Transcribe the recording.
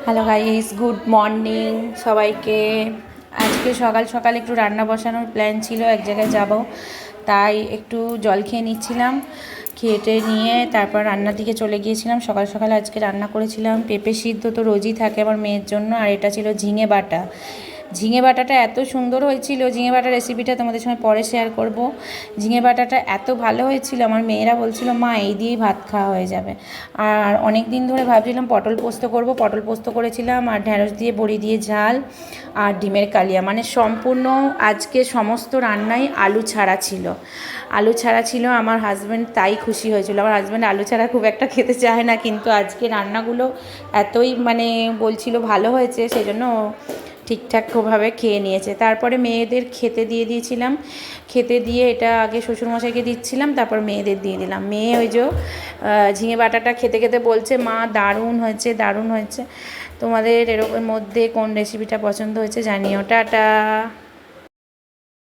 Hello guys, good morning সবাইকে। আজকে সকাল সকাল একটু রান্না বসানোর প্ল্যান ছিল, এক জায়গায় যাব, তাই একটু জল খেয়ে নিচ্ছিলাম। খেয়ে নিয়ে তারপর রান্নার দিকে চলে গিয়েছিলাম। সকাল সকাল আজকে রান্না করেছিলাম পেঁপে সিদ্ধ, তো রোজই থাকে আমার মেয়ের জন্য, আর এটা ছিল ঝিঙে বাটা। ঝিঙে বাটাটা এত সুন্দর হয়েছিল, ঝিঙে বাটার রেসিপিটা তোমাদের সঙ্গে পরে শেয়ার করব। ঝিঙে বাটাটা এত ভালো হয়েছিল, আমার মেয়েরা বলছিল মা এই দিয়েই ভাত খাওয়া হয়ে যাবে। আর অনেক দিন ধরে ভাবছিলাম পটল পোস্ত করব, পটল পোস্ত করেছিলাম, আর ঢ্যাঁড়স দিয়ে বড়ি দিয়ে ঝাল, আর ডিমের কালিয়া, মানে সম্পূর্ণ আজকে সমস্ত রান্নাই আলু ছাড়া ছিল। আলু ছাড়া ছিল, আমার হাজব্যান্ড তাই খুশি হয়েছিল। আমার হাজব্যান্ড আলু ছাড়া খুব একটা খেতে চায় না, কিন্তু আজকে রান্নাগুলো এতই মানে বলছিল ভালো হয়েছে, সেই জন্য ঠিকঠাকভাবে খেয়ে নিয়েছে। তারপরে মেয়েদের খেতে দিয়ে দিয়েছিলাম, খেতে দিয়ে এটা আগে শ্বশুরমশাইকে দিচ্ছিলাম, তারপর মেয়েদের দিয়ে দিলাম। মেয়ে ওই যে ঝিঙে বাটাটা খেতে খেতে বলছে মা দারুণ হয়েছে, দারুণ হয়েছে। তোমাদের এরকম মধ্যে কোন রেসিপিটা পছন্দ হয়েছে জানিও। টাটা।